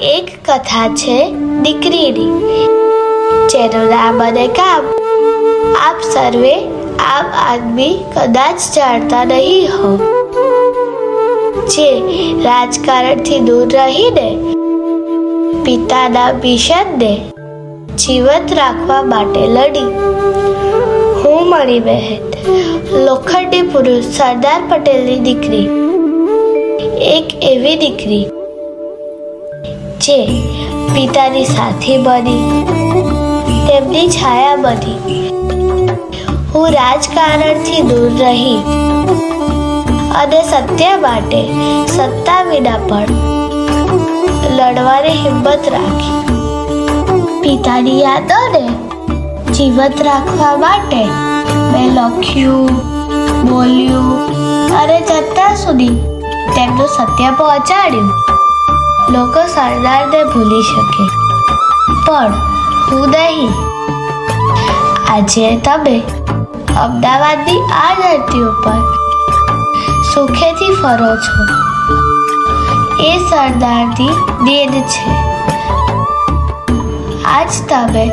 એક કથા છે દીકરીની, જેનું નામ અને કામ આપ સર્વે આમ આદમી કદાચ જાણતા નહીં હો, જે રાજકારણથી દૂર રહીને પિતાના મિશનને જીવંત રાખવા માટે લડી. હું મણિબહેન, લોખંડી પુરુષ સરદાર પટેલની દીકરી, એક એવી દીકરી જે પિતાની સાથી બની, તેમની છાયા બની. હું રાજકારણથી દૂર રહી અને સત્ય માટે સત્તા વિના પણ લડવાની હિંમત રાખી. પિતાની યાદોને જીવંત રાખવા માટે મેં લખ્યું, બોલ્યું અને જતા સુધી તેમનું સત્ય પહોંચાડ્યું. લોકો સરદારને ભૂલી શકે, પણ હું નહીં. આજે તમે અમદાવાદની આ ધરતી ઉપર સુખેથી ફરો છો, એ સરદારની દેન છે. આજ તમે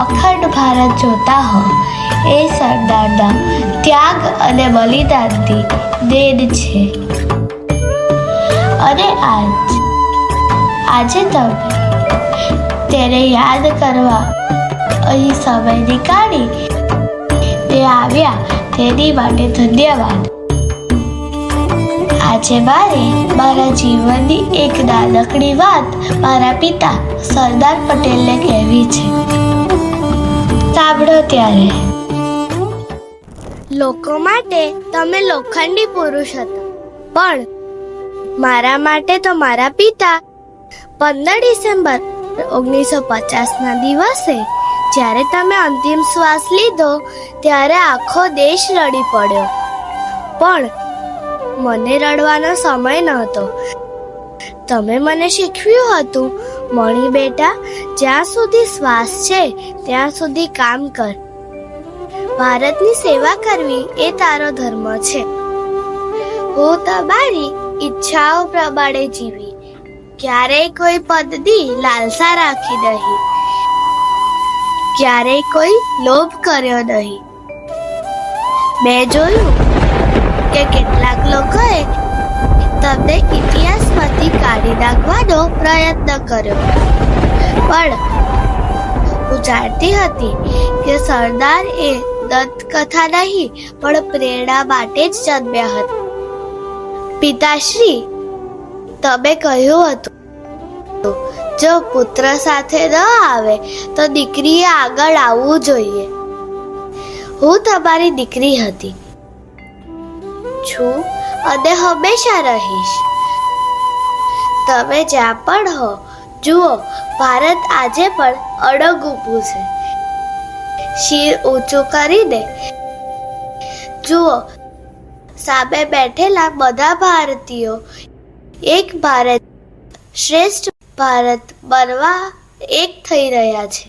અખંડ ભારત જોતા હો, એ સરદારના ત્યાગ અને બલિદાનની દેન છે. અને આજે તમે તેને યાદ કરવા અહીં સમય નીકાળી આવ્યા, તેની માટે ધન્યવાદ. આજે મારે મારા જીવનની એક નાનકડી વાત મારા પિતા સરદાર પટેલને કહેવી છે. સાંભળો ત્યારે. લોકો માટે તમે લોખંડી પુરુષ હતા, પણ મારા માટે તો મારા પિતા 15 ડિસેમ્બર 1950ના દિવસે જ્યારે તમે અંતિમ શ્વાસ લીધો ત્યારે આખો દેશ રડી પડ્યો, પણ મને રડવાનો સમય નહોતો. તમે મને શીખવ્યું હતું, મણી બેટા, જ્યાં સુધી શ્વાસ છે ત્યાં સુધી કામ કર. ભારતની સેવા કરવી એ તારો ધર્મ છે. હું તમારી ઈચ્છાઓ પ્રમાણે જીવી, ક્યારેય કોઈ પદની લાલસા રાખી નહીં, ક્યારેય કોઈ લોભ કર્યો નહીં. મેં જોયું કે કેટલાક લોકોએ તમને ઇતિહાસમાંથી કાઢી નાખવાનો પ્રયત્ન કર્યો, પણ હું જાણતી હતી કે સરદાર એ દંતકથા નહીં પણ પ્રેરણા માટે જ જન્મ્યા હતા. પિતાશ્રી, તમે કહ્યું હતું, જો પુત્ર સાથે ન આવે તો દીકરીએ આગળ આવવું જોઈએ. હું તમારી દીકરી હતી, છું અને હંમેશા રહીશ. તમે જ્યાં પણ હો, જુઓ, ભારત આજે પણ અડગ ઊભું છે. શિર ઊંચું કરીને જુઓ, સામે બેઠેલા બધા ભારતીયો એક ભારત, શ્રેષ્ઠ ભારત બનવા એક થઈ રહ્યા છે.